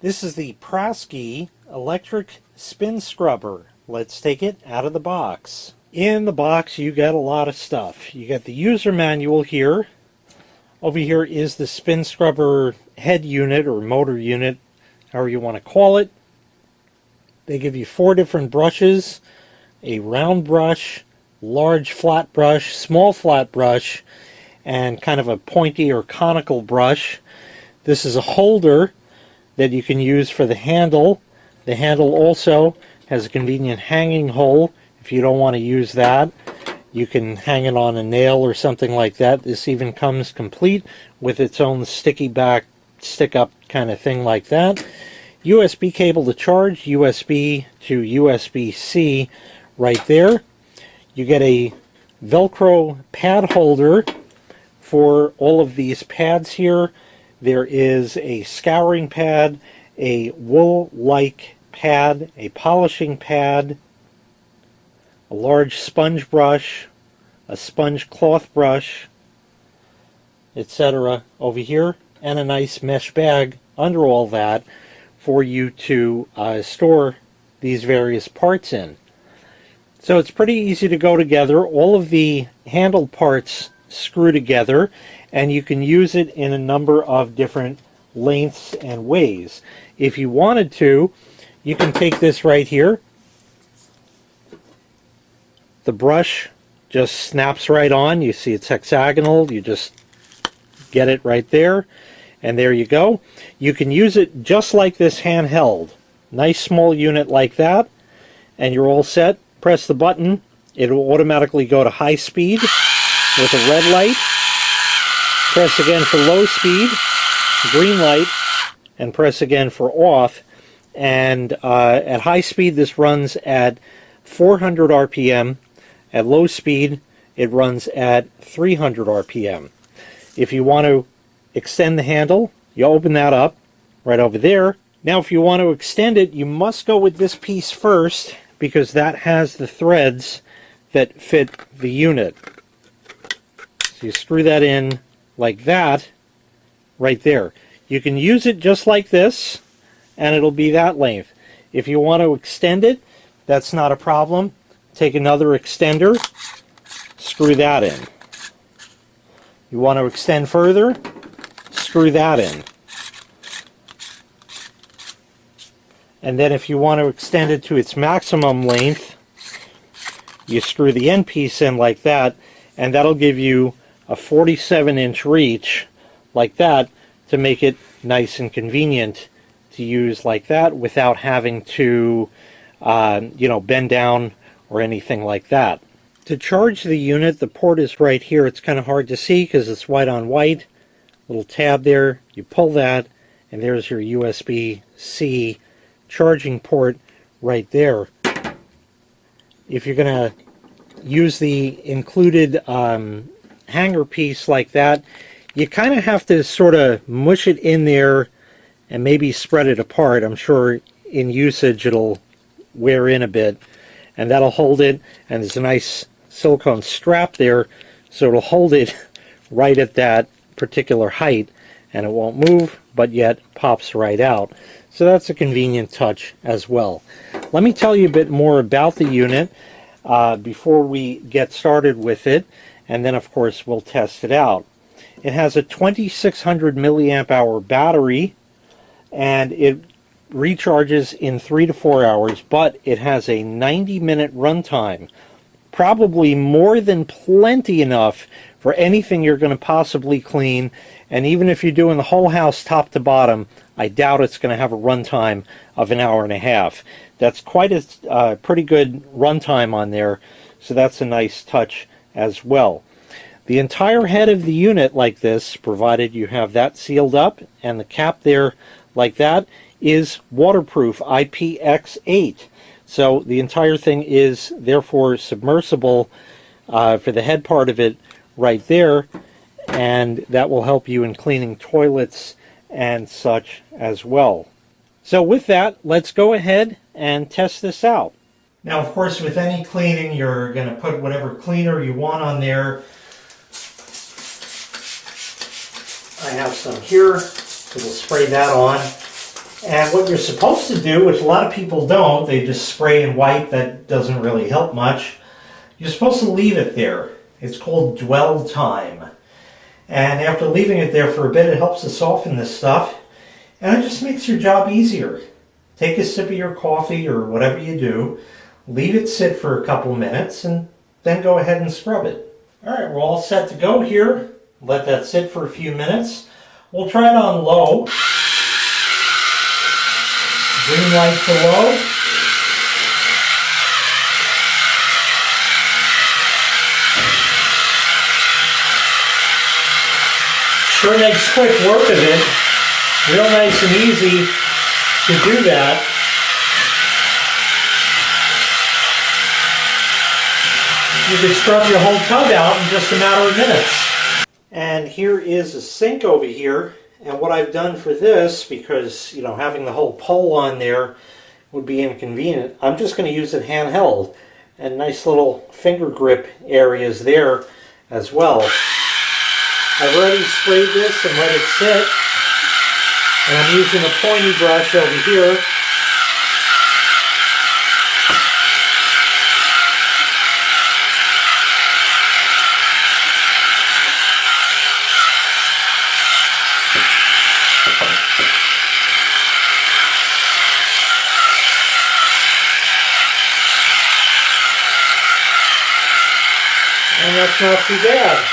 This is the PRASKY electric spin scrubber. Let's take it out of the box. In the box you get a lot of stuff. You get the user manual here. Over here is the spin scrubber head unit or motor unit, however you want to call it. They give you 4 different brushes, a round brush, large flat brush, small flat brush, and kind of a pointy or conical brush. This is a holder that you can use for the handle. The handle also has a convenient hanging hole. If you don't want to use that, you can hang it on a nail or something like that. This even comes complete with its own sticky back, stick up kind of thing like that. USB cable to charge, USB to USB-C right there. You get a Velcro pad holder for all of these pads here. There is a scouring pad, a wool-like pad, a polishing pad, a large sponge brush, a sponge cloth brush, etc. over here, and a nice mesh bag under all that for you to store these various parts in. So it's pretty easy to go together. All of the handle parts screw together, and you can use it in a number of different lengths and ways. If you wanted to, you can take this right here. The brush just snaps right on. You see it's hexagonal. You just get it right there, and there you go. You can use it just like this handheld. Nice small unit like that, and you're all set. Press the button. It will automatically go to high speed with a red light. Press again for low speed, green light, and press again for off. And at high speed this runs at 400 RPM. At low speed it runs at 300 RPM. If you want to extend the handle, you open that up right over there. Now if you want to extend it, you must go with this piece first, because that has the threads that fit the unit. So you screw that in like that right there. You can use it just like this and it'll be that length. If you want to extend it, that's not a problem. Take another extender, screw that in. You want to extend further, screw that in. And then if you want to extend it to its maximum length, you screw the end piece in like that, and that'll give you a 47-inch reach like that to make it nice and convenient to use like that without having to bend down or anything like that. To charge the unit, the port is right here. It's kind of hard to see because it's white on white. Little tab there. You pull that, and there's your USB-C charging port right there. If you're going to use the included hanger piece like that, you kind of have to sort of mush it in there and maybe spread it apart. I'm sure in usage it'll wear in a bit, and that'll hold it, and there's a nice silicone strap there so it'll hold it right at that particular height and it won't move, but yet pops right out. So that's a convenient touch as well. Let me tell you a bit more about the unit before we get started with it, and then of course we'll test it out. It has a 2600 milliamp hour battery, and it recharges in 3 to 4 hours, but it has a 90-minute runtime. Probably more than plenty enough for anything you're going to possibly clean, and even if you're doing the whole house top to bottom, I doubt it's going to have a runtime of an hour and a half. That's quite a pretty good runtime on there, so that's a nice touch as well. The entire head of the unit like this, provided you have that sealed up, and the cap there like that, is waterproof, IPX8. So the entire thing is therefore submersible for the head part of it right there, and that will help you in cleaning toilets and such as well. So with that, let's go ahead and test this out. Now of course with any cleaning you're going to put whatever cleaner you want on there. I have some here, so we'll spray that on. And what you're supposed to do, which a lot of people don't, they just spray and wipe, that doesn't really help much. You're supposed to leave it there. It's called dwell time. And after leaving it there for a bit, it helps to soften this stuff. And it just makes your job easier. Take a sip of your coffee or whatever you do, leave it sit for a couple minutes, and then go ahead and scrub it. Alright, we're all set to go here. Let that sit for a few minutes. We'll try it on low. Green light to low. Sure makes quick work of it. Real nice and easy to do that. You can scrub your whole tub out in just a matter of minutes. And here is a sink over here. And what I've done for this, because having the whole pole on there would be inconvenient, I'm just going to use it handheld. And nice little finger grip areas there as well. I've already sprayed this and let it sit. And I'm using a pointy brush over here. And that's not too bad.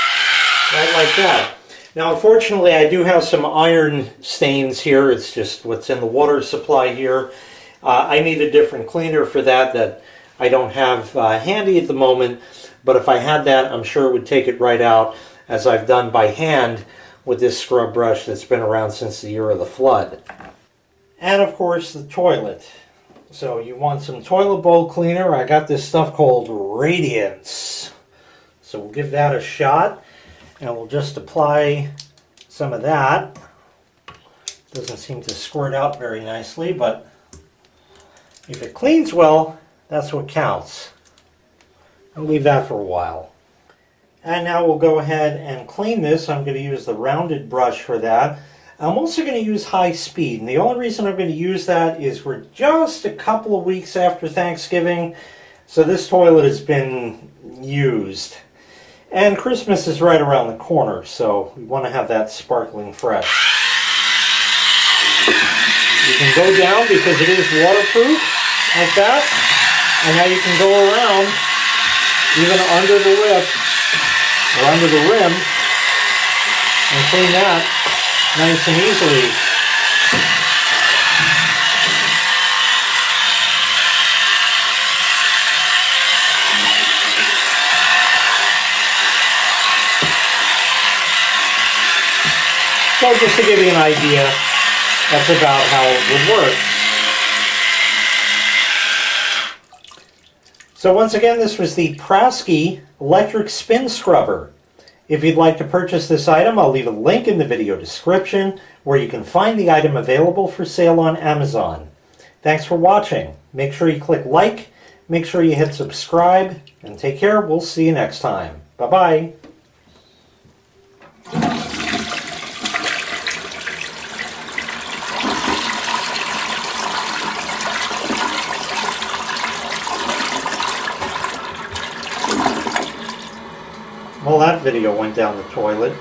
Right like that. Now, unfortunately, I do have some iron stains here. It's just what's in the water supply here. I need a different cleaner for that I don't have handy at the moment. But if I had that, I'm sure it would take it right out, as I've done by hand with this scrub brush that's been around since the year of the flood. And, of course, the toilet. So you want some toilet bowl cleaner. I got this stuff called Radiance. So we'll give that a shot. And we'll just apply some of that. Doesn't seem to squirt out very nicely, but if it cleans well, that's what counts. I'll leave that for a while. And now we'll go ahead and clean this. I'm going to use the rounded brush for that. I'm also going to use high speed. And the only reason I'm going to use that is we're just a couple of weeks after Thanksgiving. So this toilet has been used. And Christmas is right around the corner, so we want to have that sparkling fresh. You can go down because it is waterproof, like that. And now you can go around, even under the lip, or under the rim, and clean that nice and easily. So just to give you an idea, that's about how it would work. So once again, this was the PRASKY electric spin scrubber. If you'd like to purchase this item, I'll leave a link in the video description where you can find the item available for sale on Amazon. Thanks for watching. Make sure you click like, make sure you hit subscribe, and take care. We'll see you next time. Bye-bye. Well, that video went down the toilet.